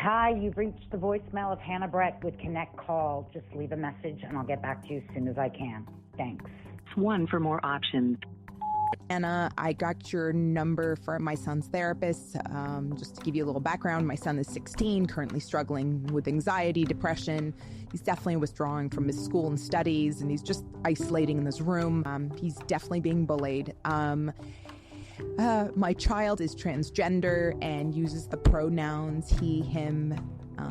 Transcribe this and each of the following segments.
Hi, you've reached the voicemail of Hannah Brett with Connect Call. Just leave a message and I'll get back to you as soon as I can. Thanks. 1 for more options. Anna, I got your number from my son's therapist. Just to give you a little background, my son is 16, currently struggling with anxiety, depression. He's definitely withdrawing from his school and studies, and he's just isolating in this room. He's definitely being bullied. My child is transgender and uses the pronouns he, him.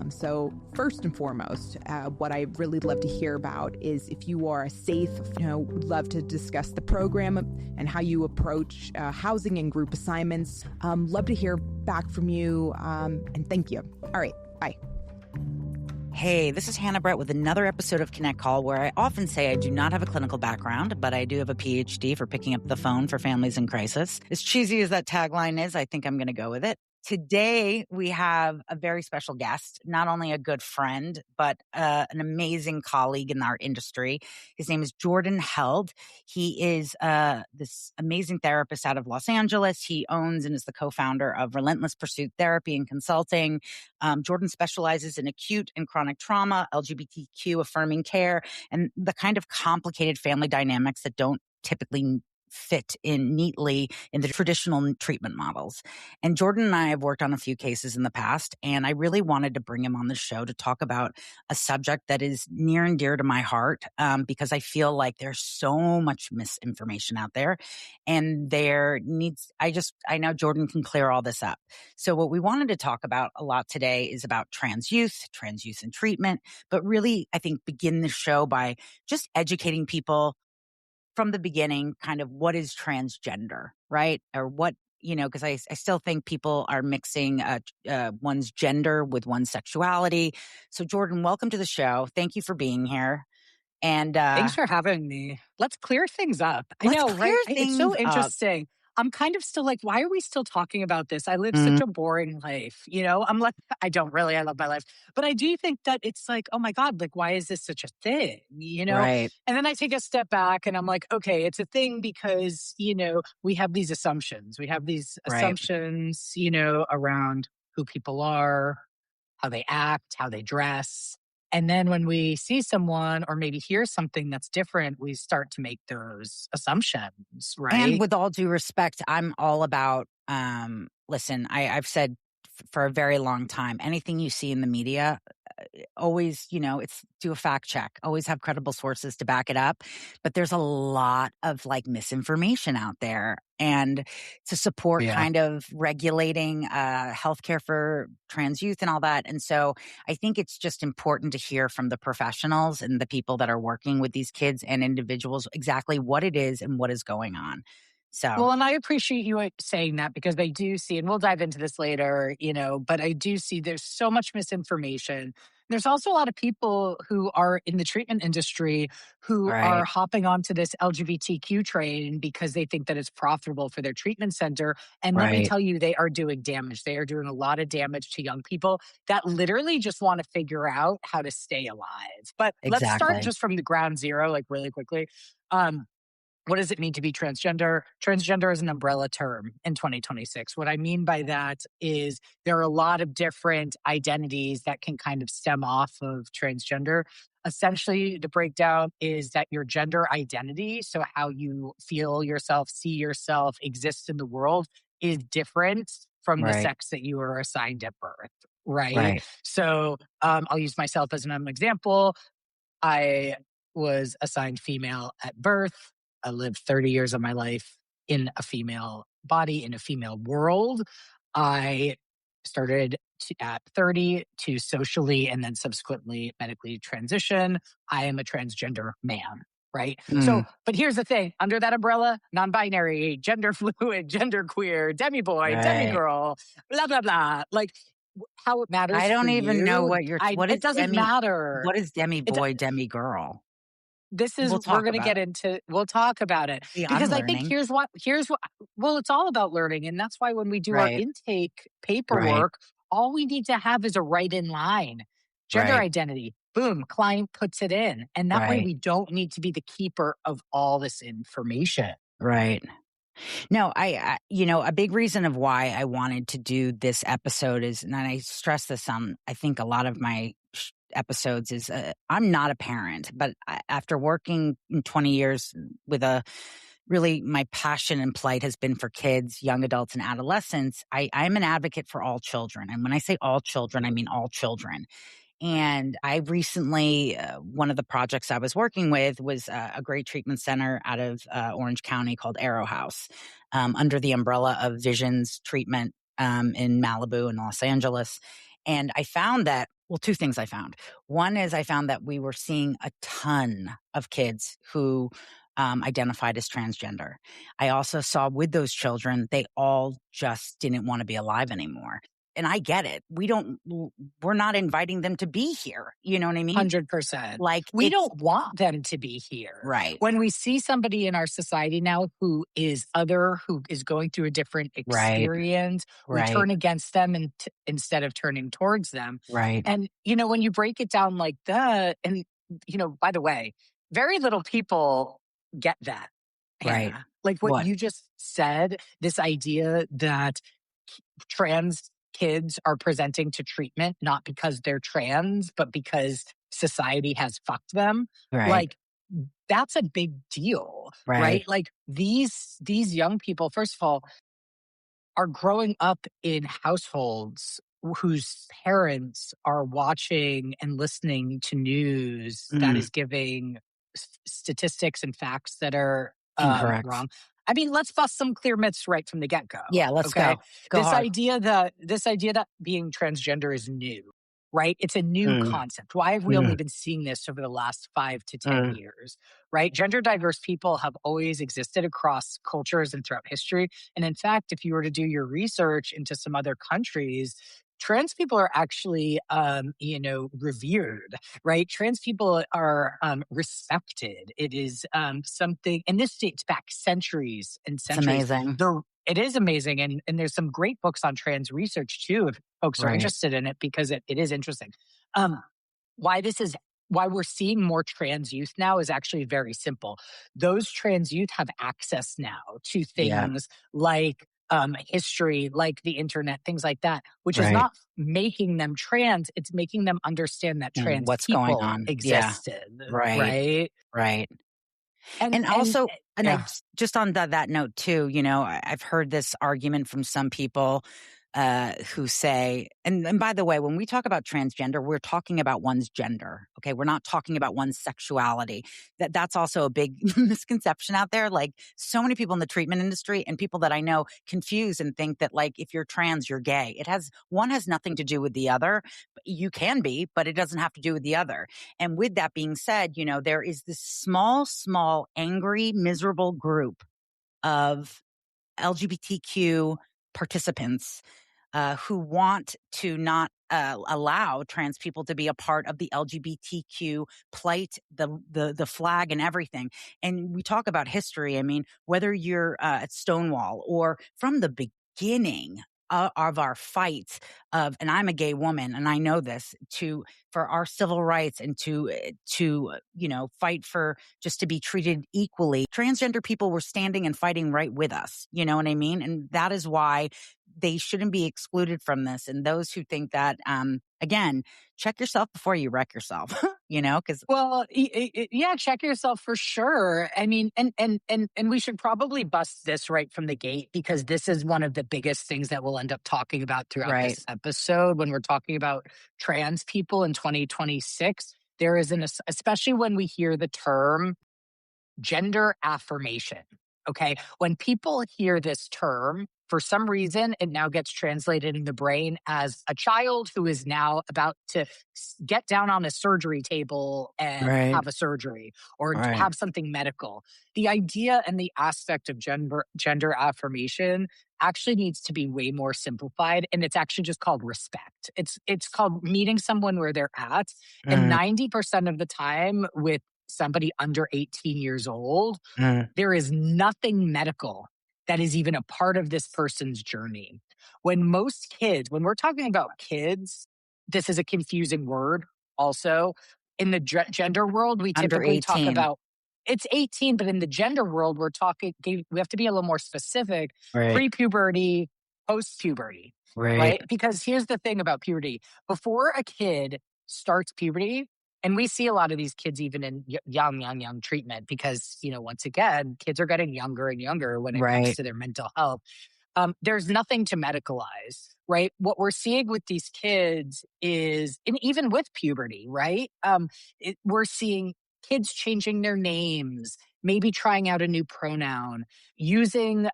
So first and foremost, what I really love to hear about is if you are safe, would love to discuss the program and how you approach housing and group assignments. Love to hear back from you, and thank you. All right, bye. Hey, this is Hannah Brett with another episode of Connect Call, where I often say I do not have a clinical background, but I do have a PhD for picking up the phone for families in crisis. As cheesy as that tagline is, I think I'm going to go with it. Today, we have a very special guest, not only a good friend, but an amazing colleague in our industry. His name is Jordan Held. He is this amazing therapist out of Los Angeles. He owns and is the co-founder of Relentless Pursuit Therapy and Consulting. Jordan specializes in acute and chronic trauma, LGBTQ affirming care, and the kind of complicated family dynamics that don't typically fit in neatly in the traditional treatment models. And Jordan and I have worked on a few cases in the past, and I really wanted to bring him on the show to talk about a subject that is near and dear to my heart, because I feel like there's so much misinformation out there, and I know Jordan can clear all this up. So what we wanted to talk about a lot today is about trans youth and treatment, but really, I think, begin the show by just educating people from the beginning, kind of what is transgender, right? Or what, because I still think people are mixing one's gender with one's sexuality. So Jordan, welcome to the show. Thank you for being here. And thanks for having me. Let's clear things up. I know, right? It's so interesting. I'm kind of still like, why are we still talking about this? I live such a boring life. I'm like, I don't really, I love my life. But I do think that it's like, oh my God, like, why is this such a thing? Right. And then I take a step back and I'm like, okay, it's a thing because, we have these assumptions. We have these assumptions, around who people are, how they act, how they dress. And then when we see someone or maybe hear something that's different, we start to make those assumptions, right? And with all due respect, I'm all about, listen, I've said for a very long time, anything you see in the media, always, it's do a fact check, always have credible sources to back it up. But there's a lot of misinformation out there. And to support kind of regulating healthcare for trans youth and all that. And so I think it's just important to hear from the professionals and the people that are working with these kids and individuals exactly what it is and what is going on. Well, and I appreciate you saying that because I do see, and we'll dive into this later, but I do see there's so much misinformation. There's also a lot of people who are in the treatment industry who are hopping onto this LGBTQ train because they think that it's profitable for their treatment center. And let me tell you, they are doing damage. They are doing a lot of damage to young people that literally just want to figure out how to stay alive. But let's start just from the ground zero, like really quickly. What does it mean to be transgender? Transgender is an umbrella term in 2026. What I mean by that is there are a lot of different identities that can kind of stem off of transgender. Essentially, the breakdown is that your gender identity, so how you feel yourself, see yourself, exist in the world, is different from the sex that you were assigned at birth, right? So I'll use myself as an example. I was assigned female at birth. I lived 30 years of my life in a female body, in a female world. I started at 30 to socially and then subsequently medically transition. I am a transgender man, right? So, but here's the thing. Under that umbrella, non-binary, gender fluid, gender queer, demi-boy, demi-girl, blah, blah, blah. Like, how it matters I don't even know what it doesn't matter. What is demi-boy, demi-girl? This is, we're going to get into, we'll talk about it. Because I think here's what, well, it's all about learning. And that's why when we do our intake paperwork, all we need to have is a right in line. Gender identity, boom, client puts it in. And that way we don't need to be the keeper of all this information. Right. No, a big reason of why I wanted to do this episode is, and I stress this on, I think a lot of my episodes is, I'm not a parent, but after working in 20 years with really my passion and plight has been for kids, young adults, and adolescents. I'm an advocate for all children. And when I say all children, I mean all children. And I recently, one of the projects I was working with was a great treatment center out of Orange County called Arrow House, under the umbrella of Visions Treatment in Malibu and Los Angeles. And I found that, well, two things I found. One is I found that we were seeing a ton of kids who identified as transgender. I also saw with those children, they all just didn't want to be alive anymore. And I get it. We're not inviting them to be here. You know what I mean? 100%. Like, we don't want them to be here. Right. When we see somebody in our society now who is other, who is going through a different experience, we turn against them instead of turning towards them. Right. And, when you break it down like that, and, by the way, very little people get that. Right. Hannah. Like what you just said, this idea that trans kids are presenting to treatment not because they're trans, but because society has fucked them. Right. Like that's a big deal, right? Like these young people, first of all, are growing up in households whose parents are watching and listening to news that is giving statistics and facts that are incorrect. Wrong. I mean, let's bust some clear myths right from the get-go. Yeah, let's go. This idea that being transgender is new, right? It's a new concept. Why have we only been seeing this over the last 5 to 10 years, right? Gender diverse people have always existed across cultures and throughout history. And in fact, if you were to do your research into some other countries, trans people are actually, revered, right? Trans people are respected. It is something, and this dates back centuries and centuries. It's amazing. It is amazing. And there's some great books on trans research too, if folks are interested in it, because it is interesting. Why we're seeing more trans youth now is actually very simple. Those trans youth have access now to things like history, like the internet, things like that, which is not making them trans. It's making them understand that trans what's people going on existed. Right. And also, I, just on that note too, I've heard this argument from some people who say, and by the way, when we talk about transgender, we're talking about one's gender. Okay. We're not talking about one's sexuality. That's also a big misconception out there. Like so many people in the treatment industry and people that I know confuse and think that like, if you're trans, you're gay. One has nothing to do with the other. You can be, but it doesn't have to do with the other. And with that being said, there is this small, angry, miserable group of LGBTQ participants who want to not allow trans people to be a part of the LGBTQ plight, the flag and everything. And we talk about history. I mean, whether you're at Stonewall or from the beginning of our fights and I'm a gay woman and I know this, for our civil rights and to fight for just to be treated equally. Transgender people were standing and fighting right with us. You know what I mean? And that is why they shouldn't be excluded from this. And those who think that, again, check yourself before you wreck yourself, because. Well, yeah, check yourself for sure. I mean, and we should probably bust this right from the gate, because this is one of the biggest things that we'll end up talking about throughout this episode when we're talking about trans people in 2026. There is especially when we hear the term gender affirmation. Okay. When people hear this term, for some reason, it now gets translated in the brain as a child who is now about to get down on a surgery table and have a surgery or have something medical. The idea and the aspect of gender affirmation actually needs to be way more simplified. And it's actually just called respect. It's called meeting someone where they're at. And 90% of the time with somebody under 18 years old, there is nothing medical that is even a part of this person's journey. When we're talking about kids, this is a confusing word also. In the gender world, we typically talk about it's 18, but in the gender world, we're talking, we have to be a little more specific. Right. Pre-puberty, post-puberty, right? Because here's the thing about puberty. Before a kid starts puberty, and we see a lot of these kids even in young treatment because, once again, kids are getting younger and younger when it comes to their mental health. There's nothing to medicalize, right? What we're seeing with these kids is, and even with puberty, right? We're seeing kids changing their names, maybe trying out a new pronoun, using,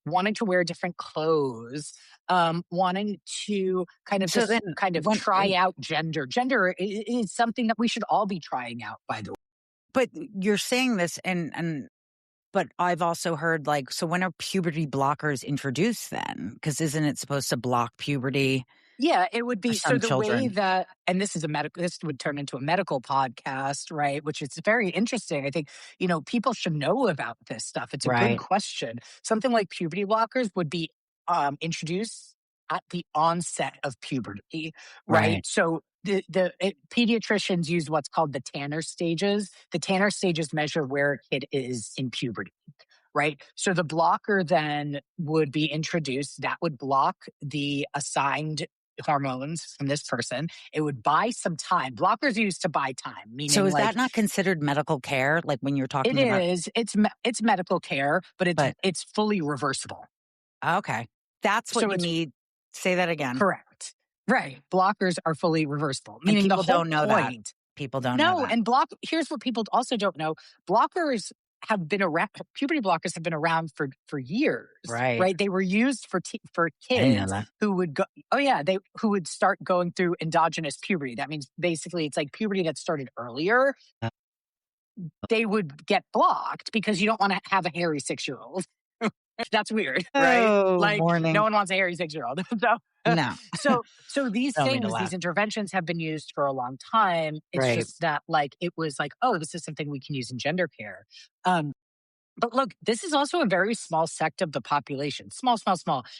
wanting to wear different clothes, wanting to kind of try out gender. Gender is something that we should all be trying out, by the way. But you're saying this, but I've also heard, so when are puberty blockers introduced then? Because isn't it supposed to block puberty? Yeah, it would be. So the children. way that, and this would turn into a medical podcast, right? Which is very interesting. I think, people should know about this stuff. It's a good question. Something like puberty blockers would be introduced at the onset of puberty, right? So pediatricians use what's called the Tanner stages. The Tanner stages measure where a kid is in puberty, right? So the blocker then would be introduced that would block the assigned hormones from this person. It would buy some time. Blockers are used to buy time. Meaning, so is that not considered medical care? Like when you're talking about... It is. It's medical care, but it's fully reversible. Okay. That's what you need. Say that again. Correct. Right. Blockers are fully reversible. Meaning people the whole don't know point, that. People don't know that. And here's what people also don't know. Blockers have been around, puberty blockers have been around for years. Right. They were used for kids who would go, who would start going through endogenous puberty. That means basically it's like puberty that started earlier. They would get blocked because you don't want to have a hairy 6-year-old. That's weird, right? No one wants a hairy 6-year-old. No. So these things, these interventions have been used for a long time. It's just that it was this is something we can use in gender care. But look, this is also a very small sect of the population, small,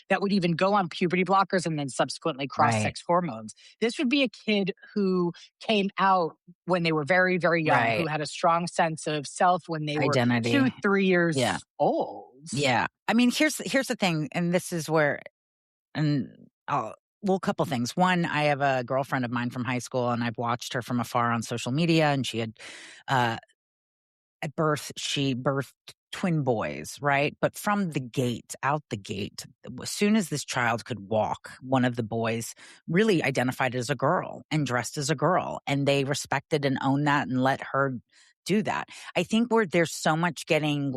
that would even go on puberty blockers and then subsequently cross-sex hormones. This would be a kid who came out when they were very, very young, who had a strong sense of self when they were 2-3 years old. Yeah. I mean, here's the thing, and this is where, a couple things. One, I have a girlfriend of mine from high school, and I've watched her from afar on social media, and she had, at birth, she birthed twin boys, right? But from out the gate, as soon as this child could walk, one of the boys really identified as a girl and dressed as a girl. And they respected and owned that and let her do that. I think where there's so much getting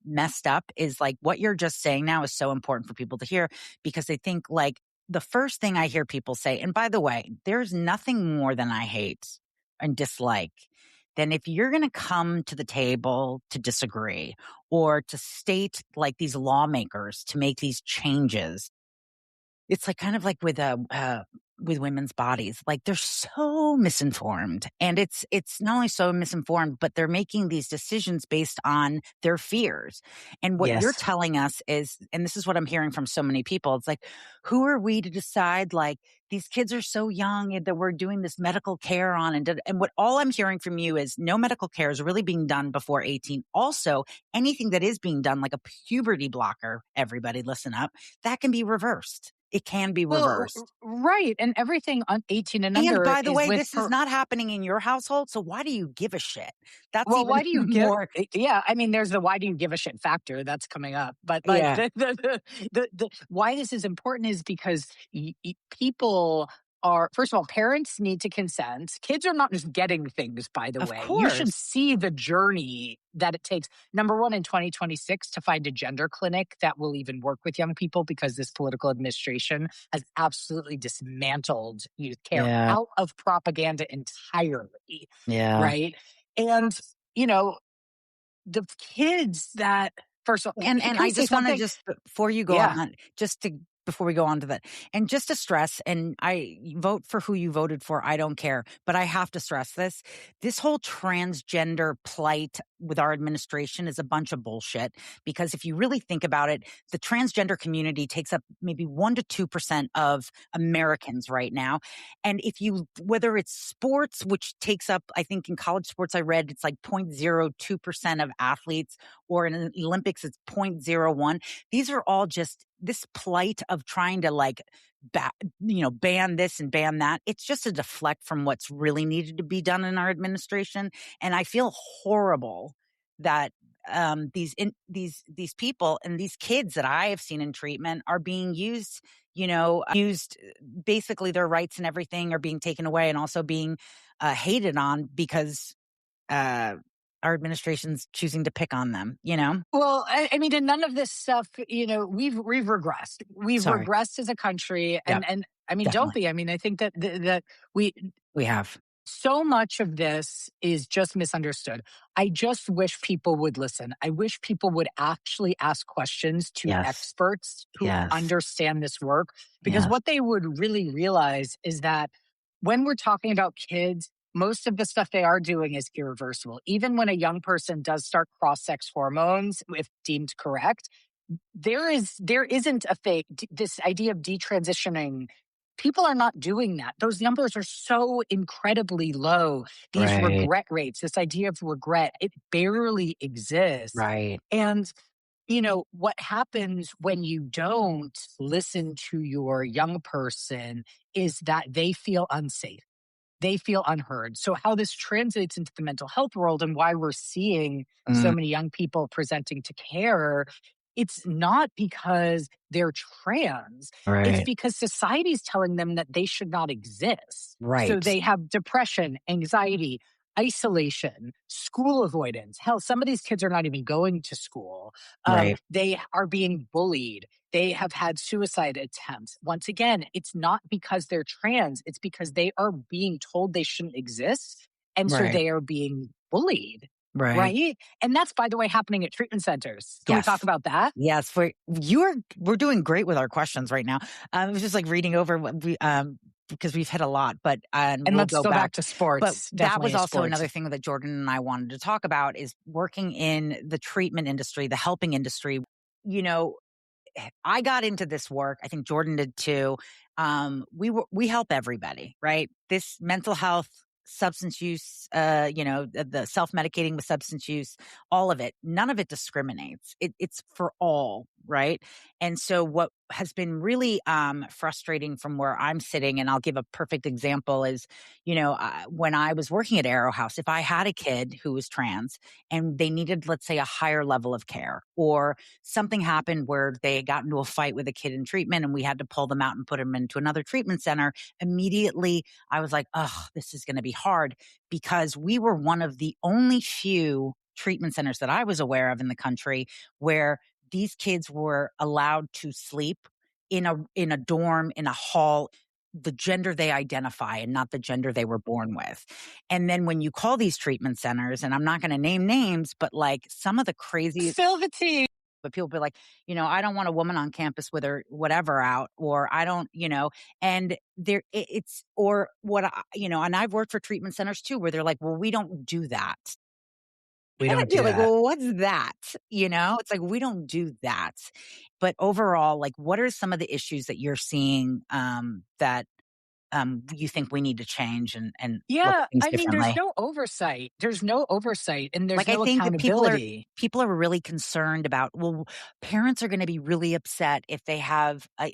messed up is what you're just saying now is so important for people to hear, because they think the first thing I hear people say, and by the way, there's nothing more than I hate and dislike then if you're going to come to the table to disagree or to state these lawmakers to make these changes, it's kind of with women's bodies. They're so misinformed, and it's not only so misinformed, but they're making these decisions based on their fears. And what you're telling us is, and this is what I'm hearing from so many people, it's who are we to decide? These kids are so young that we're doing this medical care on, and what all I'm hearing from you is no medical care is really being done before 18. Also, anything that is being done, like a puberty blocker, everybody listen up, that can be reversed. It can be reversed. Right. And everything on 18 and under. And by the way, this is not happening in your household. So why do you give a shit? That's why do you more? Yeah. I mean, there's the why do you give a shit factor that's coming up. But the why this is important is because people are, first of all, parents need to consent. Kids are not just getting things, by the way. You should see the journey that it takes. Number one, in 2026, to find a gender clinic that will even work with young people, because this political administration has absolutely dismantled youth care out of propaganda entirely. Yeah. Right. And, the kids that, first of all, and I just want to before you go on, just to before we go on to that. And just to stress, and I vote for who you voted for, I don't care, but I have to stress this. This whole transgender plight with our administration is a bunch of bullshit, because if you really think about it, the transgender community takes up maybe 1% to 2% of Americans right now. And whether it's sports, which takes up, I think in college sports, I read it's like 0.02% of athletes, or in the Olympics, it's 0.01. These are all just this plight of trying to ban this and ban that. It's just a deflect from what's really needed to be done in our administration. And I feel horrible that these people and these kids that I have seen in treatment are being used basically their rights and everything are being taken away, and also being hated on because our administration's choosing to pick on them, Well, I mean, and none of this stuff, we've regressed. We've Sorry. regressed as a country. Yep. And I mean, Definitely. don't be. I mean, I think that that we have. so much of this is just misunderstood. I just wish people would listen. I wish people would actually ask questions to Yes. experts who Yes. understand this work, because Yes. what they would really realize is that when we're talking about kids, most of the stuff they are doing is irreversible. Even when a young person does start cross-sex hormones, if deemed correct, there isn't a fake, this idea of detransitioning. People are not doing that. Those numbers are so incredibly low. These Right. regret rates, this idea of regret, it barely exists. Right. And what happens when you don't listen to your young person is that they feel unsafe. They feel unheard. So how this translates into the mental health world and why we're seeing so many young people presenting to care, it's not because they're trans. Right. It's because society's telling them that they should not exist. Right. So they have depression, anxiety, isolation, school avoidance. Hell, some of these kids are not even going to school. Right. They are being bullied. They have had suicide attempts. Once again, it's not because they're trans. It's because they are being told they shouldn't exist. And so Right. they are being bullied. Right. Right? And that's, by the way, happening at treatment centers. Can we Yes. talk about that? Yes, we're doing great with our questions right now. I was just like reading over what we because we've hit a lot, but And we'll let's go back to sports. But that Definitely was also sports. another thing that Jordan and I wanted to talk about, is working in the treatment industry, the helping industry. I got into this work. I think Jordan did too. We help everybody, right? This mental health, substance use, the self-medicating with substance use, all of it, none of it discriminates. It's for all, right? And so what has been really frustrating from where I'm sitting, and I'll give a perfect example, is, when I was working at Arrow House, if I had a kid who was trans and they needed, let's say, a higher level of care, or something happened where they got into a fight with a kid in treatment and we had to pull them out and put them into another treatment center, immediately I was like, oh, this is going to be hard, because we were one of the only few treatment centers that I was aware of in the country where these kids were allowed to sleep in a dorm, in a hall, the gender they identify and not the gender they were born with. And then when you call these treatment centers, and I'm not going to name names, but like some of the crazy Spill the tea. But people be like, I don't want a woman on campus with her whatever out, or I don't, and there it's, or what, and I've worked for treatment centers too, where they're like, well, we don't do that. We And don't I'd be do like, that. well, what's that? It's like, we don't do that. But overall, like, what are some of the issues that you're seeing that you think we need to change and Yeah, look at things I mean, differently? there's no oversight. There's no oversight, and there's Like, no I think that accountability. people are really concerned about, well, parents are going to be really upset if they have a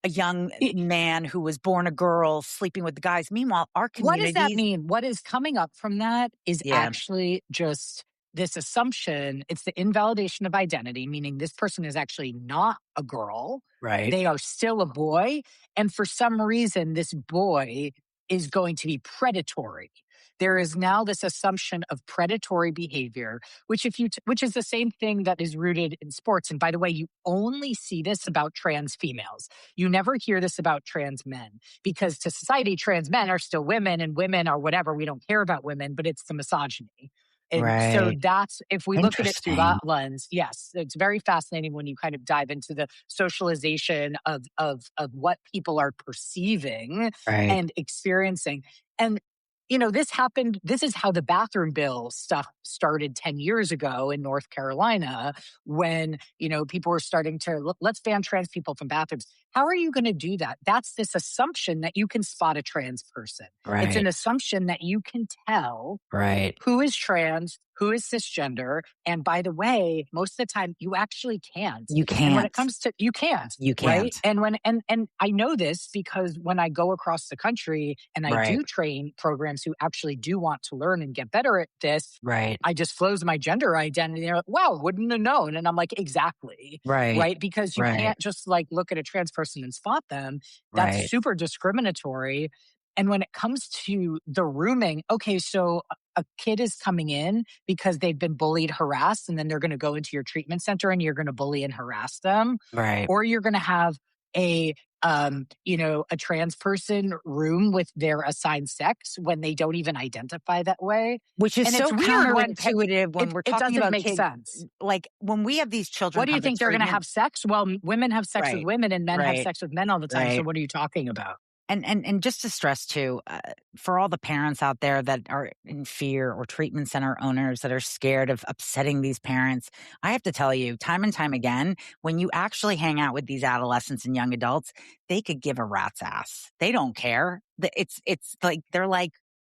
young man who was born a girl sleeping with the guys. Meanwhile, our What does that communities, mean? What is coming up from that is Yeah. actually just this assumption. It's the invalidation of identity, meaning this person is actually not a girl. right? They are still a boy. And for some reason, this boy is going to be predatory. There is now this assumption of predatory behavior, which is the same thing that is rooted in sports. And by the way, you only see this about trans females. You never hear this about trans men, because to society, trans men are still women and women are whatever. We don't care about women, but it's the misogyny. And so Right. that's, if we look at it through Interesting. that lens, yes, it's very fascinating when you kind of dive into the socialization of what people are perceiving Right. and experiencing. And this happened. This is how the bathroom bill stuff started 10 years ago in North Carolina when, people were starting to let's ban trans people from bathrooms. How are you going to do that? That's this assumption that you can spot a trans person. It's an Right. assumption that you can tell Right. who is trans, who is cisgender. And by the way, most of the time you actually can't. You And when it can't. comes to, you can't. You Right. can't. And I know this because when I go across the country and I Right. do train programs who actually do want to learn and get better at this, Right. I disclose my gender identity. They're like, wow, wouldn't have known. And I'm like, exactly. Right. Right. Because you Right. can't just like look at a trans person and spot them. That's Right. super discriminatory. And when it comes to the rooming, okay, so a kid is coming in because they've been bullied, harassed, and then they're going to go into your treatment center and you're going to bully and harass them. Right. Or you're going to have a trans person room with their assigned sex when they don't even identify that way. Which is And so it's weird when counterintuitive when we're it talking doesn't about make kids. sense. Like when we have these children, What do you come to think they're going to treatment- have sex? Well, women have sex with Right. women and men have Right. sex with men all the time. So Right. what are you talking about? And just to stress too, for all the parents out there that are in fear, or treatment center owners that are scared of upsetting these parents, I have to tell you, time and time again, when you actually hang out with these adolescents and young adults, they could give a rat's ass. They don't care. It's like they're like,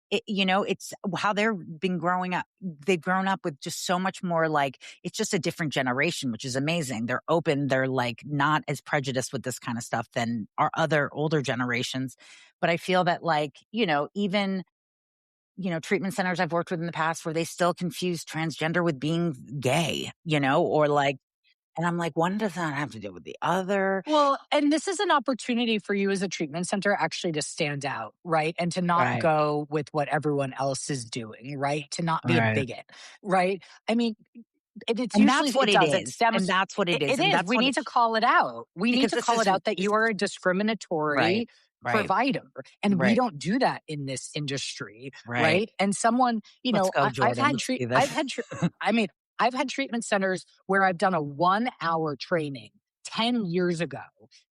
it's how they've been growing up. They've grown up with just so much more, like, it's just a different generation, which is amazing. They're open. They're like not as prejudiced with this kind of stuff than our other older generations. But I feel that, like, even, treatment centers I've worked with in the past where they still confuse transgender with being gay, or like, and I'm like, one does not have to do with the other. Well, and this is an opportunity for you as a treatment center actually to stand out, right? And to not Right. go with what everyone else is doing, right? To not be a Right. bigot, right? I mean, it's And usually, that's what it is. stems. And that's what it is. It And is. that's We what need to call it out. We need because to this call is it out that this you are a Right. discriminatory Right. provider. And we Right. don't do that in this industry, Right. right? And someone, Let's go, I've Jordan. had, Let's do I've this. had, I mean, I've had treatment centers where I've done a 1 hour training 10 years ago.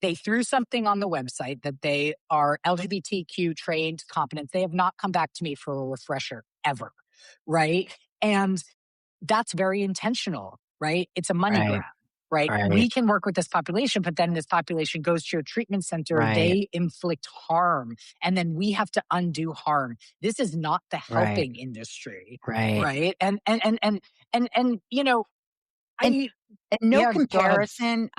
They threw something on the website that they are LGBTQ trained, competent. They have not come back to me for a refresher ever, right? And that's very intentional, right? It's a money Right. grab, right? Right. We can work with this population, but then this population goes to your treatment center. Right. They inflict harm, and then we have to undo harm. This is not the Right. helping industry, Right. right? And And no yeah, go ahead. comparison.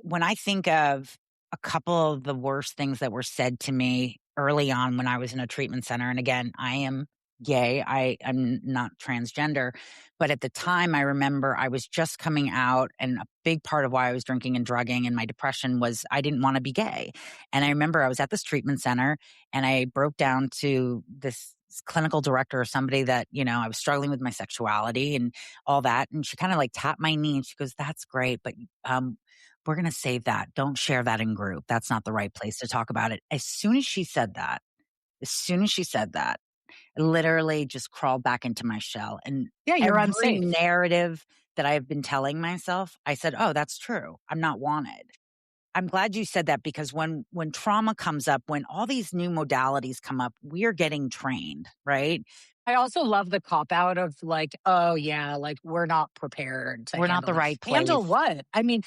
When I think of a couple of the worst things that were said to me early on when I was in a treatment center, and again, I am gay. I'm not transgender. But at the time, I remember I was just coming out, and a big part of why I was drinking and drugging and my depression was I didn't want to be gay. And I remember I was at this treatment center and I broke down to this clinical director or somebody that, I was struggling with my sexuality and all that. And she kind of like tapped my knee and she goes, "That's great, but we're going to save that. Don't share that in group. That's not the right place to talk about it." As soon as she said that, I literally just crawled back into my shell. And Yeah, you're every unsafe. narrative that I've been telling myself, I said, "Oh, that's true. I'm not wanted." I'm glad you said that, because when trauma comes up, when all these new modalities come up, we are getting trained, right? I also love the cop out of like, oh yeah, like we're not prepared to We're not handle the it. right Handle place. what? I mean,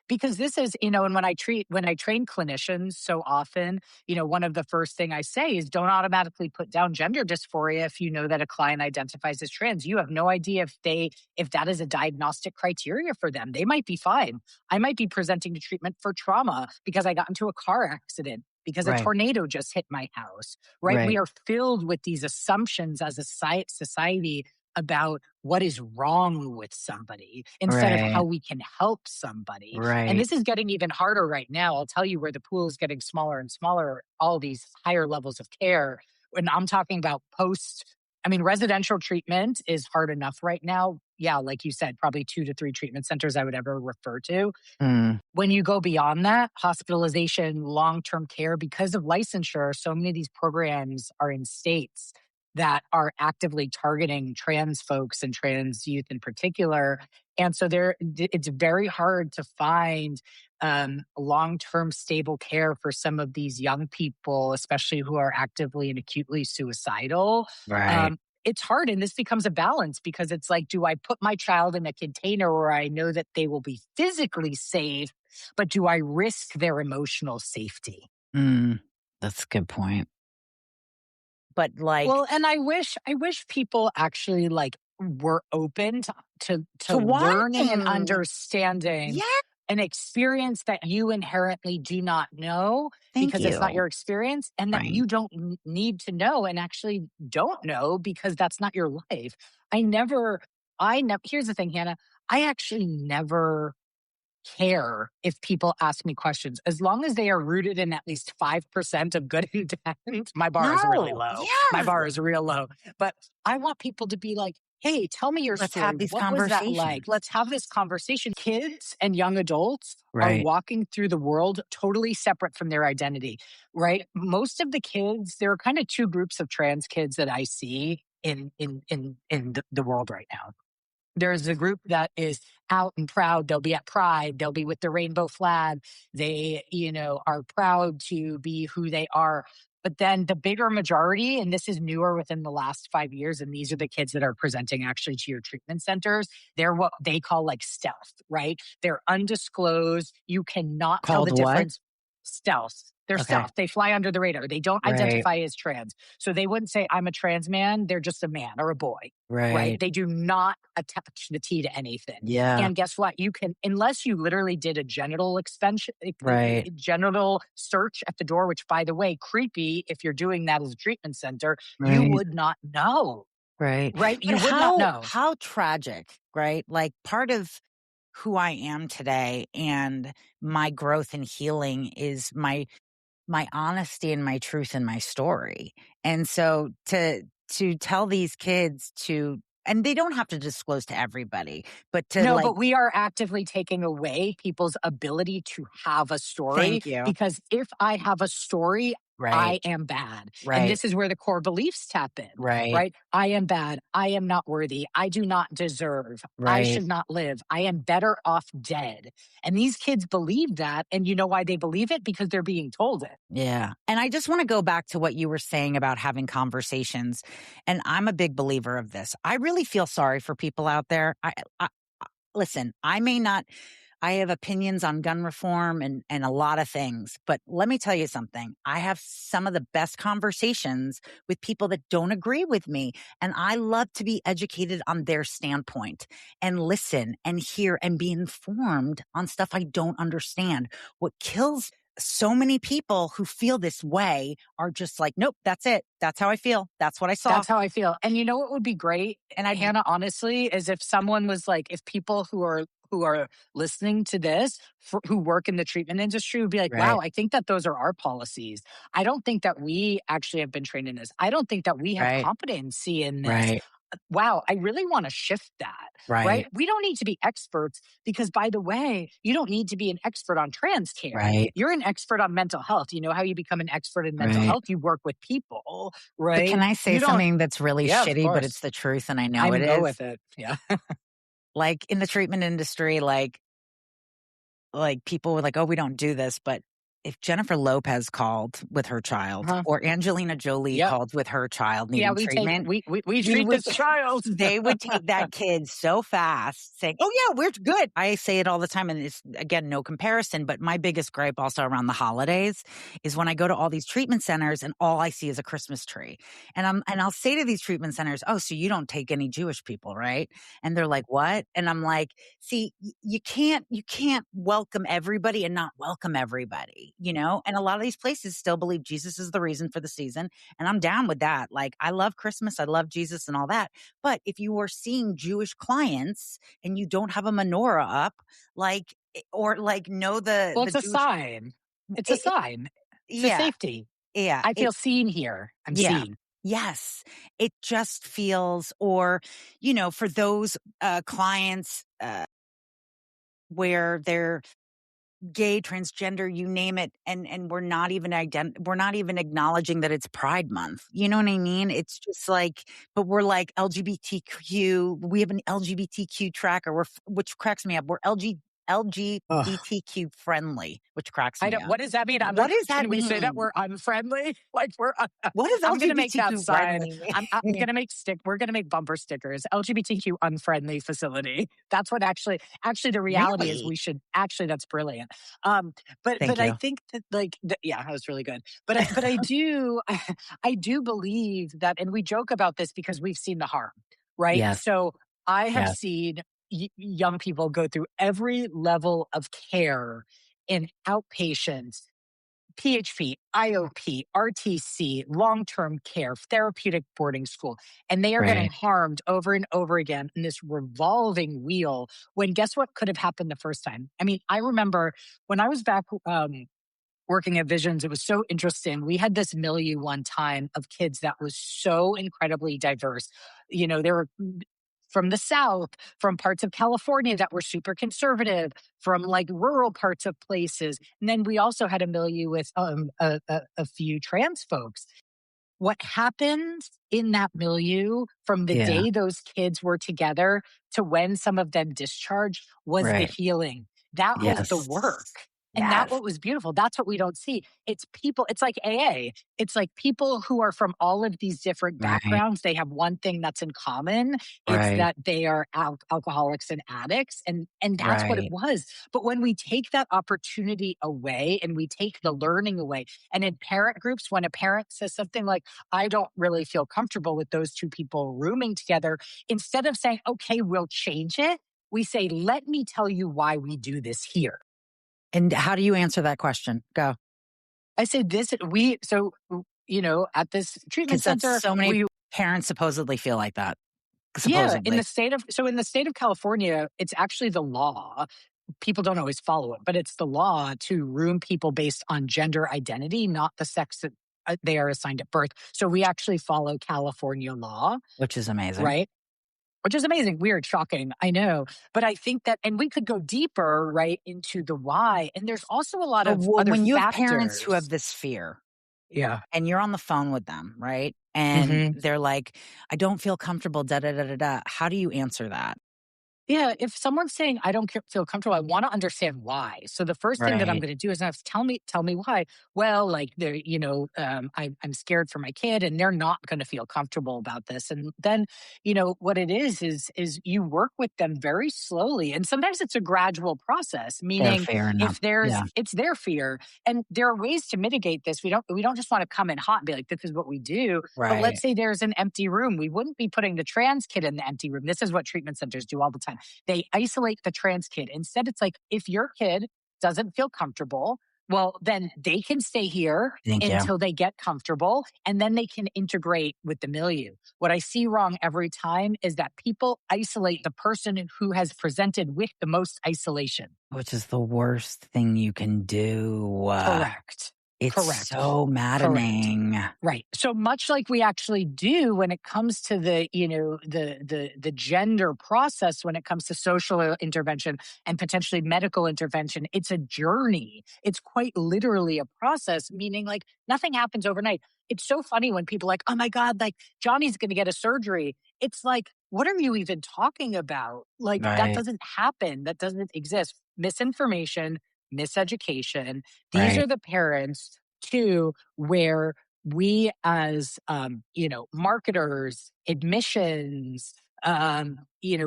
because this is, and when I train clinicians so often, one of the first thing I say is don't automatically put down gender dysphoria if you know that a client identifies as trans. You have no idea if that is a diagnostic criteria for them. They might be fine. I might be presenting to treatment for trauma because I got into a car accident, because a Right. tornado just hit my house, right? Right. We are filled with these assumptions as a society about what is wrong with somebody instead of how Right. we can help somebody. And Right. this is getting even harder right now. I'll tell you where the pool is getting smaller and smaller, all these higher levels of care. When I'm talking about residential treatment is hard enough right now. Yeah, like you said, probably 2 to 3 treatment centers I would ever refer to. Mm. When you go beyond that, hospitalization, long-term care, because of licensure, so many of these programs are in states that are actively targeting trans folks and trans youth in particular. And so it's very hard to find long-term stable care for some of these young people, especially who are actively and acutely suicidal. Right. It's hard. And this becomes a balance because it's like, do I put my child in a container where I know that they will be physically safe, but do I risk their emotional safety? That's a good point. But like, Well, and I wish people actually like were open to learning and wanting. understanding Yeah. an experience that you inherently do not know Thank because it's not you. your experience, and that Right. you don't need to know and actually don't know because that's not your life. Here's the thing, Hannah. I actually never care if people ask me questions. As long as they are rooted in at least 5% of good intent, my bar is really No. low. My Yes. bar is real low. But I want people to be like, hey, tell me your Let's story. have these What was that conversations. like? Let's have this conversation. Kids and young adults are Right. walking through the world totally separate from their identity, right? Most of the kids, there are kind of two groups of trans kids that I see in the world right now. There's a group that is out and proud. They'll be at Pride. They'll be with the rainbow flag. They, are proud to be who they are. But then the bigger majority, and this is newer within the last 5 years, and these are the kids that are presenting actually to your treatment centers. They're what they call like stealth, right? They're undisclosed. You cannot tell the Called what? difference. Stealth. They're Okay. stealth. They fly under the radar. They don't Right. identify as trans. So they wouldn't say, I'm a trans man. They're just a man or a boy. Right. They do not attach the T to anything. Yeah. And guess what? You can, unless you literally did a genital Right. genital search at the door, which by the way, creepy if you're doing that as a treatment center, Right. you would not know. Right. Right. But You would not know. How tragic, right? Like part of who I am today and my growth and healing is my honesty and my truth and my story. And so to tell these kids and they don't have to disclose to everybody, but but we are actively taking away people's ability to have a story. Thank you. Because if I have a story, I am bad. Right. And this is where the core beliefs tap in. Right. I am bad. I am not worthy. I do not deserve. I should not live. I am better off dead. And these kids believe that. And you know why they believe it? Because they're being told it. Yeah. And I just want to go back to what you were saying about having conversations. And I'm a big believer of this. I really feel sorry for people out there. Listen, I have opinions on gun reform and a lot of things, but let me tell you something. I have some of the best conversations with people that don't agree with me. And I love to be educated on their standpoint and listen and hear and be informed on stuff I don't understand. What kills so many people who feel this way are just like, nope, that's it. That's how I feel. That's what I saw. That's how I feel. And you know what would be great? And Hannah, honestly, is if someone was like, if people who are listening to this, who work in the treatment industry would be like, wow, I think that those are our policies. I don't think that we actually have been trained in this. I don't think that we have competency in this. Wow, I really want to shift that, right? We don't need to be experts because, by the way, you don't need to be an expert on trans care. You're an expert on mental health. You know how you become an expert in mental health? You work with people, right? But can I say something that's really shitty, but it's the truth and I know it is? I go with it, yeah. Like in the treatment industry, like people were like, oh, we don't do this, but if Jennifer Lopez called with her child or Angelina Jolie called with her child needing treatment, we treat this child. They would take that kid so fast saying, oh yeah, we're good. I say it all the time. And it's again, no comparison, but my biggest gripe also around the holidays is when I go to all these treatment centers and all I see is a Christmas tree. And I'll say to these treatment centers, oh, so you don't take any Jewish people, right? And they're like, what? And I'm like, see, you can't welcome everybody and not welcome everybody. And a lot of these places still believe Jesus is the reason for the season. And I'm down with that. Like, I love Christmas. I love Jesus and all that. But if you are seeing Jewish clients and you don't have a menorah up, it's a sign. It's a sign. It's a safety. Yeah. I feel seen here. I'm seen. Yes. It just feels, or, for those clients where they're gay, transgender, you name it, and we're not even acknowledging that it's Pride Month. You know what I mean? It's just like, but we're like LGBTQ. We have an LGBTQ tracker, which cracks me up. We're Ugh. LGBTQ friendly, which cracks I me don't. up. What does that mean? What does that Can we say that mean? we're unfriendly? Like we're. What does I'm gonna make that LGBTQ sign. friendly I'm mean? gonna make We're gonna make bumper stickers. LGBTQ unfriendly facility. That's what actually the reality is. Really? We should actually. That's brilliant. Um, but Thank I you. think that yeah, that was really good. But I do I do believe that, and we joke about this because we've seen the harm, right? Yes. So I have Yes. seen young people go through every level of care in outpatient, PHP, IOP, RTC, long term care, therapeutic boarding school, and they are getting Right. harmed over and over again in this revolving wheel. When guess what could have happened the first time? I mean, I remember when I was back working at Visions, it was so interesting. We had this milieu one time of kids that was so incredibly diverse. You know, there were from the South, from parts of California that were super conservative, from like rural parts of places. And then we also had a milieu with a few trans folks. What happened in that milieu from the Yeah. day those kids were together to when some of them discharged was the Right. healing. That was the Yes. work. And that Yes. what was beautiful. That's what we don't see. It's people, it's like AA. It's like people who are from all of these different Right. backgrounds. They have one thing that's in common. It's Right. that they are alcoholics and addicts. And that's what it Right. was. But when we take that opportunity away and we take the learning away, and in parent groups, when a parent says something like, I don't really feel comfortable with those two people rooming together, instead of saying, okay, we'll change it, we say, let me tell you why we do this here. And how do you answer that question? Go. I say this, at this treatment Because that's center, so many parents supposedly feel like that. yeah, Supposedly. in the state of California, it's actually the law. People don't always follow it, but it's the law to room people based on gender identity, not the sex that they are assigned at birth. So we actually follow California law, Which is amazing. right? Which is amazing, weird, shocking, I know. But I think that, and we could go deeper, right, into the why. And there's also a lot But of other when you have factors. parents who have this fear Yeah. and you're on the phone with them, right? And Mhm. they're like, I don't feel comfortable, da da da da da. How do you answer that? Yeah, if someone's saying I don't feel comfortable, I want to understand why. So the first thing that I'm Right. going to do is have to tell me why. Well, like they're, I'm scared for my kid, and they're not going to feel comfortable about this. And then, what it is you work with them very slowly, and sometimes it's a gradual process. They're Meaning, fair enough. Yeah. it's their fear, and there are ways to mitigate this. We don't just want to come in hot and be like, this is what we do. But Right. let's say there's an empty room, we wouldn't be putting the trans kid in the empty room. This is what treatment centers do all the time. They isolate the trans kid. Instead, it's like, if your kid doesn't feel comfortable, well, then they can stay here Thank you. until they get comfortable, and then they can integrate with the milieu. What I see wrong every time is that people isolate the person who has presented with the most isolation. Which is the worst thing you can do. Correct. It's Correct. so maddening. Right. So much like we actually do when it comes to the gender process, when it comes to social intervention and potentially medical intervention, it's a journey. It's quite literally a process, meaning like nothing happens overnight. It's so funny when people are like, oh my God, like Johnny's going to get a surgery. It's like, what are you even talking about? Like that Right. doesn't happen. That doesn't exist. Misinformation, miseducation. These Right. are the parents too, where we as marketers, admissions,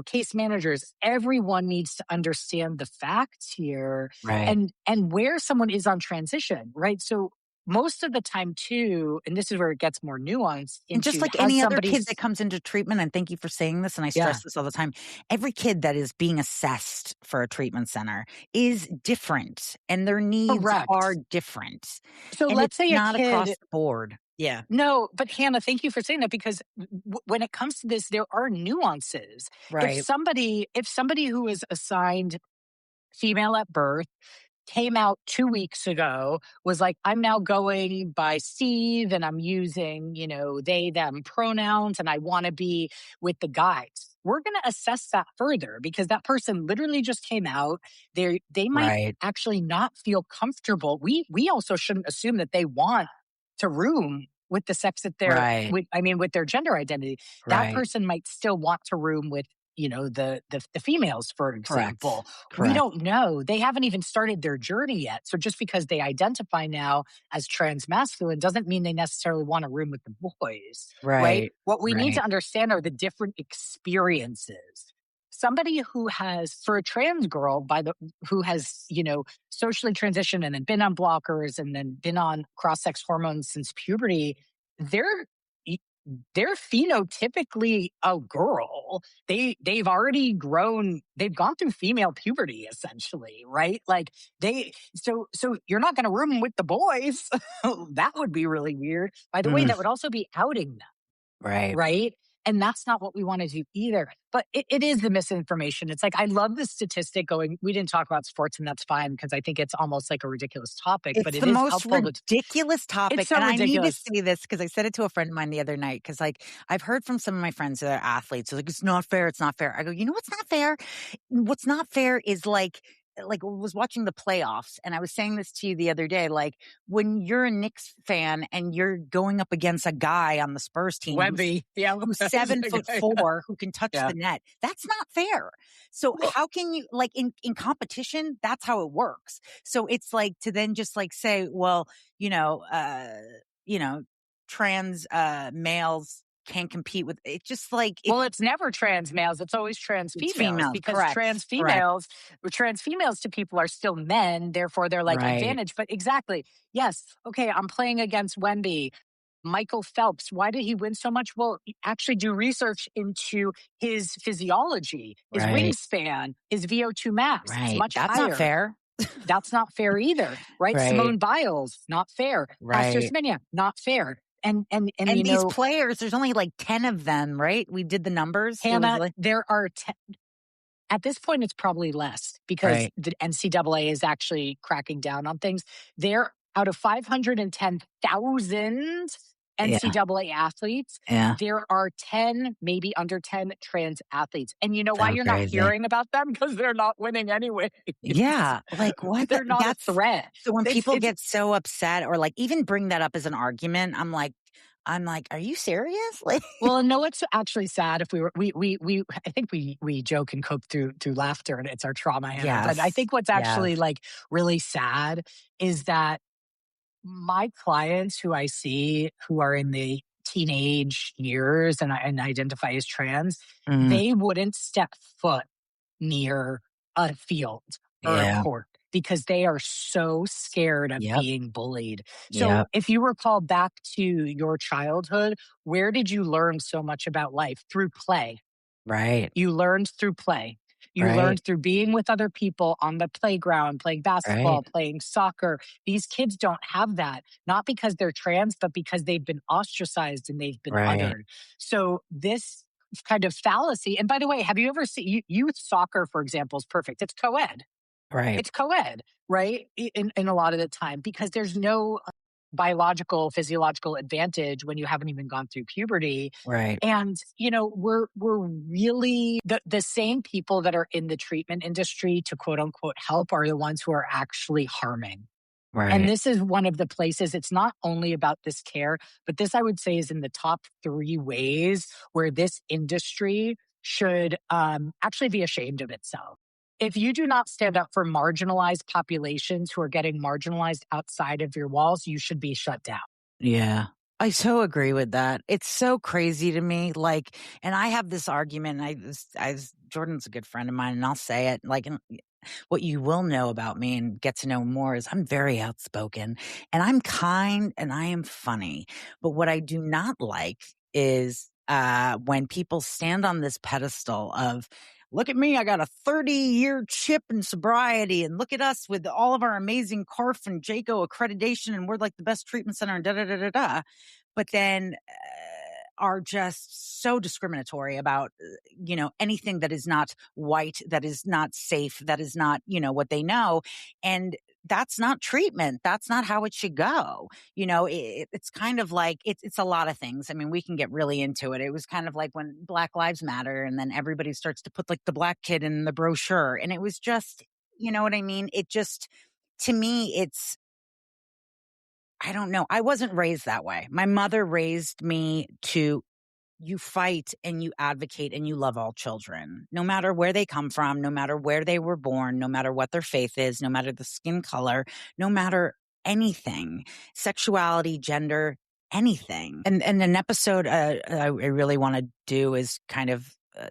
case managers, everyone needs to understand the facts here Right. and where someone is on transition, right? So most of the time too, and this is where it gets more nuanced, And just into like has any other somebody kid that comes into treatment, and thank you for saying this, and I stress Yeah. this all the time, every kid that is being assessed for a treatment center is different, and their needs Correct. are different. So And let's it's say not a kid across the board. Yeah. No, but Hannah, thank you for saying that, because when it comes to this, there are nuances. If Right. somebody who is assigned female at birth came out 2 weeks ago, was like, I'm now going by Steve and I'm using, they, them pronouns and I want to be with the guys. We're going to assess that further because that person literally just came out. They might Right. actually not feel comfortable. We also shouldn't assume that they want to room with the sex that Right. with their gender identity. That Right. person might still want to room with, the females, for Correct. example. We Correct. don't know. They haven't even started their journey yet. So just because they identify now as trans masculine doesn't mean they necessarily want to room with the boys, right? Right. What we need to Right. understand are the different experiences. Somebody who has, for a trans girl, who has, socially transitioned and then been on blockers and then been on cross-sex hormones since puberty, they're phenotypically a girl. They've already grown. They've gone through female puberty, essentially, right? Like so you're not going to room with the boys. That would be really weird. By the way, that would also be outing them, Right. right? And that's not what we want to do either. But it is the misinformation. It's like, I love the statistic going, we didn't talk about sports and that's fine because I think it's almost like a ridiculous topic, but It's it the is most helpful. ridiculous topic. It's so and ridiculous. I need to say this because I said it to a friend of mine the other night because like I've heard from some of my friends that are athletes. They're like, it's not fair. It's not fair. I go, you know what's not fair? What's not fair is like I was watching the playoffs and I was saying this to you the other day, like when you're a Knicks fan and you're going up against a guy on the Spurs team Wemby, who's 7'4", who can touch the net, that's not fair. So how can you in competition, that's how it works. So it's like to then just like say, well, trans males can't compete with it. Just like well, it's never trans males. It's always trans females because correct, trans correct. females to people are still men. Therefore, they're like Right. advantage. But exactly, yes. Okay, I'm playing against Wemby. Michael Phelps, why did he win so much? Well, actually do research into his physiology, his Right. wingspan, his VO2 max. It's much That's higher. not fair. That's not fair either, right? Right. Simone Biles, not fair. Pastor Right. Semenya, not fair. And these players, there's only like 10 of them, right? We did the numbers. Hannah, there are 10. At this point, it's probably less because the NCAA is actually cracking down on things. They're out of 510,000 NCAA athletes. Yeah. There are 10, maybe under 10 trans athletes. And you know why you're crazy. not hearing about them? Because they're not winning anyway. Yeah. Like what? They're not a threat. So when people get so upset or like even bring that up as an argument, I'm like, are you serious? Like, well, no, it's actually sad if I think we joke and cope through laughter and it's our trauma. Yes. But I think what's actually like really sad is that my clients who I see who are in the teenage years and identify as trans, they wouldn't step foot near a field or a court because they are so scared of being bullied. So if you recall back to your childhood, where did you learn so much about life? Through play. Right. You learned through play. You learned through being with other people on the playground, playing basketball, playing soccer. These kids don't have that, not because they're trans, but because they've been ostracized and they've been othered. So this kind of fallacy, and by the way, have you ever seen youth soccer, for example, is perfect. It's co-ed. Right. It's co-ed, right? In a lot of the time, because there's no biological, physiological advantage when you haven't even gone through puberty. Right. And, we're really the same people that are in the treatment industry to quote unquote help are the ones who are actually harming. Right. And this is one of the places, it's not only about this care, but this I would say is in the top 3 ways where this industry should actually be ashamed of itself. If you do not stand up for marginalized populations who are getting marginalized outside of your walls, you should be shut down. Yeah. I so agree with that. It's so crazy to me. Like, and I have this argument. Jordan's a good friend of mine, and I'll say it. Like, what you will know about me and get to know more is I'm very outspoken, and I'm kind, and I am funny. But what I do not like is when people stand on this pedestal of, look at me, I got a 30-year chip in sobriety, and look at us with all of our amazing CARF and JACO accreditation, and we're like the best treatment center, and da-da-da-da-da. But then are just so discriminatory about, anything that is not white, that is not safe, that is not, what they know. And that's not treatment. That's not how it should go. It's kind of like, it's a lot of things. I mean, we can get really into it. It was kind of like when Black Lives Matter, and then everybody starts to put like the black kid in the brochure. And it was just, you know what I mean? It just, to me, I don't know. I wasn't raised that way. My mother raised me to, you fight and you advocate and you love all children, no matter where they come from, no matter where they were born, no matter what their faith is, no matter the skin color, no matter anything, sexuality, gender, anything. And an episode I really want to do is kind of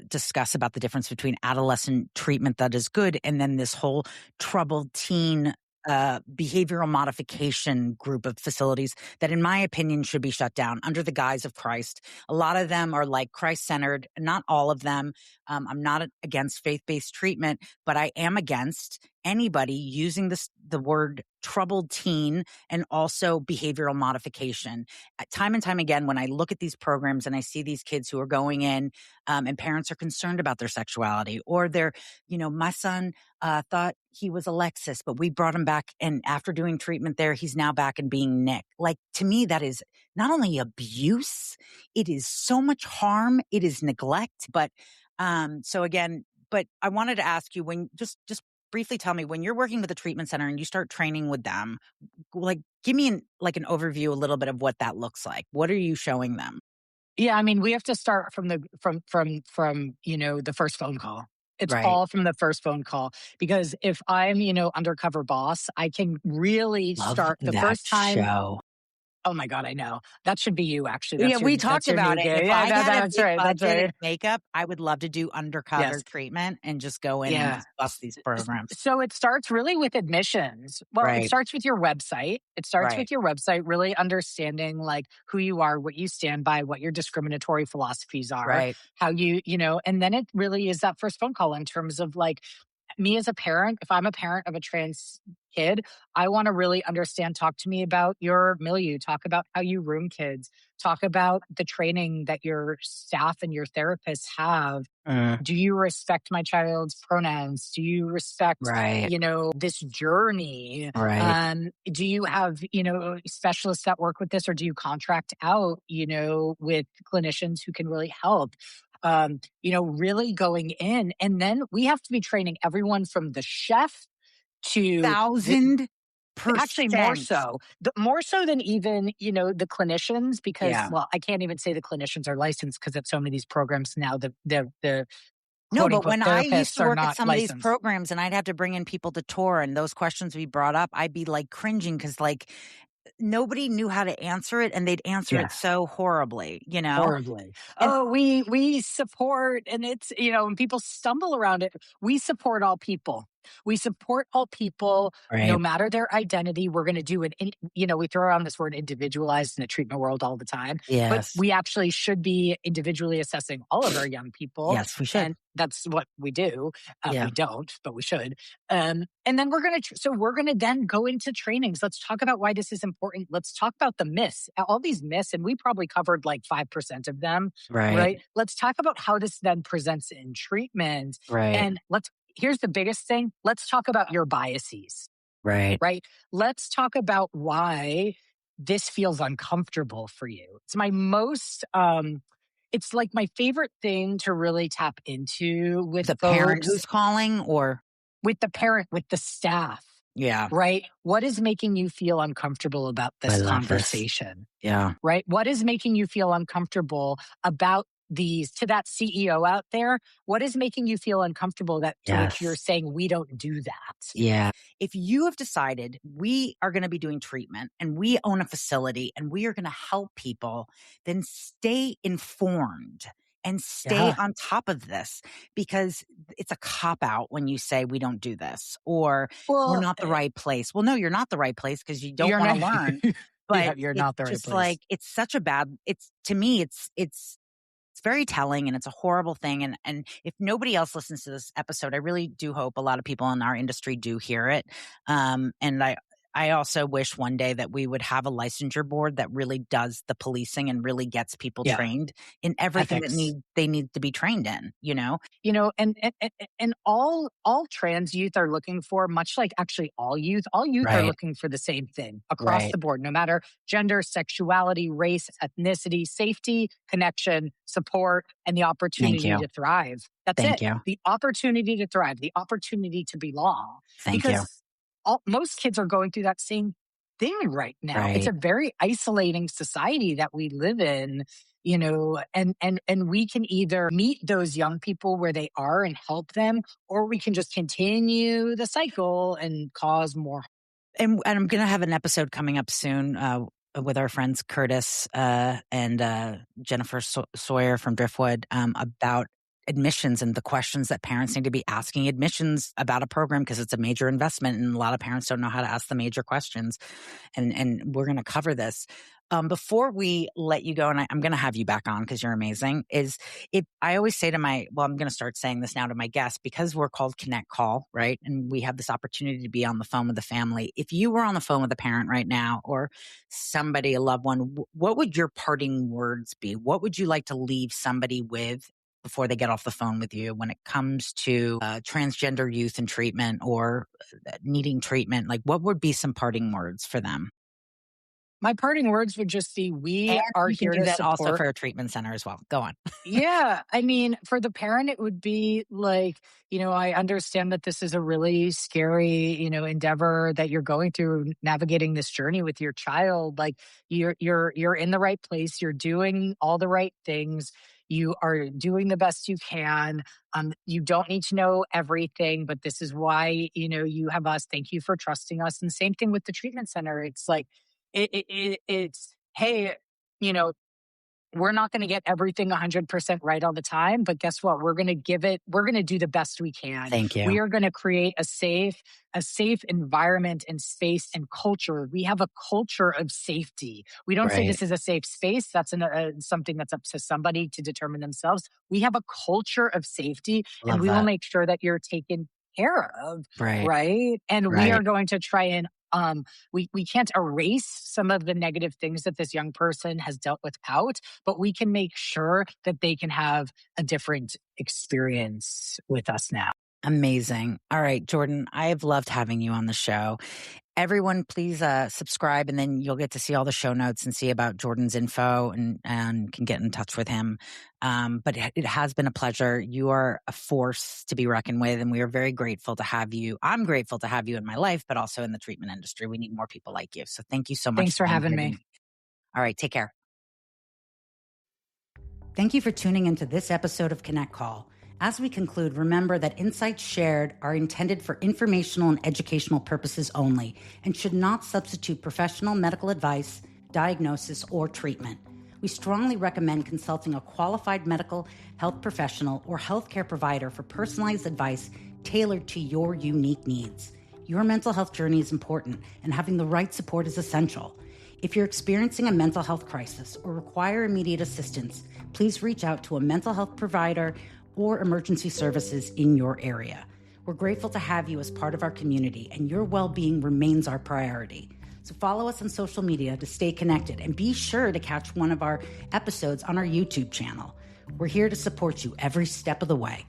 discuss about the difference between adolescent treatment that is good and then this whole troubled teen behavioral modification group of facilities that, in my opinion, should be shut down under the guise of Christ. A lot of them are like Christ-centered, not all of them. I'm not against faith-based treatment, but I am against anybody using the word troubled teen and also behavioral modification. Time and time again, when I look at these programs and I see these kids who are going in and parents are concerned about their sexuality, or they're, my son thought he was Alexis, but we brought him back, and after doing treatment there, he's now back and being Nick. Like, to me, that is not only abuse, it is so much harm, it is neglect. But but I wanted to ask you, when just briefly tell me, when you're working with a treatment center and you start training with them, like, give me an overview, a little bit of what that looks like. What are you showing them? Yeah, I mean, we have to start from the first phone call. It's Right. all from the first phone call, because if I'm, undercover boss, I can really start the that first time. show. Oh my God, I know. That should be you, actually. That's We talked about it. If Yeah, I had that's right. That's budget right. and makeup, I would love to do undercover Yes. treatment and just go in and discuss these programs. So it starts really with admissions. Well, Right. It starts with your website. It starts Right. with your website, really understanding like who you are, what you stand by, what your discriminatory philosophies are, Right. how and then it really is that first phone call in terms of like, me as a parent, if I'm a parent of a trans kid, I want to really understand, talk to me about your milieu, talk about how you room kids, talk about the training that your staff and your therapists have. Do you respect my child's pronouns? Do you respect, Right. this journey? Right. Do you have, specialists that work with this, or do you contract out, with clinicians who can really help? Really going in. And then we have to be training everyone from the chef to 1,000%. actually more so than even, the clinicians, because, well, I can't even say the clinicians are licensed, because at so many of these programs now, the No, but when I used to work at some licensed. of these programs and I'd have to bring in people to tour and those questions we brought up, I'd be like cringing, because like nobody knew how to answer it, and they'd answer it so horribly, Horribly. And- We support, and it's, when people stumble around it, we support all people. We support all people, Right. no matter their identity. We're going to do it. We throw around this word individualized in the treatment world all the time. Yes. But we actually should be individually assessing all of our young people. Yes, we should. And that's what we do. Yeah. We don't, but we should. And then we're going to then go into trainings. Let's talk about why this is important. Let's talk about the myths, all these myths. And we probably covered like 5% of them. Right. Let's talk about how this then presents in treatment. Right. And here's the biggest thing. Let's talk about your biases. Right. Right. Let's talk about why this feels uncomfortable for you. It's my most, it's like my favorite thing to really tap into with The folks, parent who's calling, or with the parent, with the staff. Yeah. Right. What is making you feel uncomfortable about I this love conversation? Yeah. Right. What is making you feel uncomfortable about these, to that CEO out there? What is making you feel uncomfortable to which you're saying we don't do that? Yeah. If you have decided we are going to be doing treatment and we own a facility and we are going to help people, then stay informed and stay on top of this, because it's a cop out when you say we don't do this, or we're not the right place. Well, no, you're not the right place, because you don't want to learn. But you're not the right place. Like, it's such a bad, to me, it's very telling, and it's a horrible thing. And if nobody else listens to this episode, I really do hope a lot of people in our industry do hear it. And I also wish one day that we would have a licensure board that really does the policing and really gets people trained in everything Ethics. they need to be trained in, you know? And all trans youth are looking for, much like actually all youth are Right. looking for the same thing across Right. the board, no matter gender, sexuality, race, ethnicity, safety, connection, support, and the Thank opportunity you. to thrive. That's Thank it. you. The opportunity to thrive, the opportunity to belong. Thank you. Because most kids are going through that same thing right now. It's Right. a very isolating society that we live in, and we can either meet those young people where they are and help them, or we can just continue the cycle and cause more. And I'm going to have an episode coming up soon with our friends Curtis and Jennifer Sawyer from Driftwood about admissions and the questions that parents need to be asking admissions about a program, because it's a major investment and a lot of parents don't know how to ask the major questions. And we're going to cover this. Before we let you go, and I'm going to have you back on because you're amazing, I always say to I'm going to start saying this now to my guests, because we're called Connect Call, right? And we have this opportunity to be on the phone with the family. If you were on the phone with a parent right now or somebody, a loved one, what would your parting words be? What would you like to leave somebody with before they get off the phone with you when it comes to transgender youth and treatment or needing treatment? Like, what would be some parting words for them? My parting words would just be, we And are you can here do to that support. also for a treatment center as well. Go on. Yeah. I mean, for the parent, it would be like, I understand that this is a really scary, endeavor that you're going through, navigating this journey with your child. Like, you're in the right place. You're doing all the right things. You are doing the best you can. You don't need to know everything, but this is why, you have us. Thank you for trusting us. And same thing with the treatment center. It's like, it's, hey, we're not going to get everything 100% right all the time, but guess what? We're going to do the best we can. Thank you. We are going to create a safe environment and space and culture. We have a culture of safety. We don't say this is a safe space. That's something that's up to somebody to determine themselves. We have a culture of safety, and we will make sure that you're taken care of. Right. And we are going to try and we can't erase some of the negative things that this young person has dealt with out, but we can make sure that they can have a different experience with us now. Amazing. All right, Jordan, I've loved having you on the show. Everyone, please subscribe, and then you'll get to see all the show notes and see about Jordan's info and can get in touch with him. But it has been a pleasure. You are a force to be reckoned with, and we are very grateful to have you. I'm grateful to have you in my life, but also in the treatment industry. We need more people like you. So thank you so much. Thanks for having me. All right, take care. Thank you for tuning into this episode of Connect Call. As we conclude, remember that insights shared are intended for informational and educational purposes only and should not substitute professional medical advice, diagnosis, or treatment. We strongly recommend consulting a qualified medical health professional or healthcare provider for personalized advice tailored to your unique needs. Your mental health journey is important, and having the right support is essential. If you're experiencing a mental health crisis or require immediate assistance, please reach out to a mental health provider or emergency services in your area. We're grateful to have you as part of our community, and your well-being remains our priority. So follow us on social media to stay connected, and be sure to catch one of our episodes on our YouTube channel. We're here to support you every step of the way.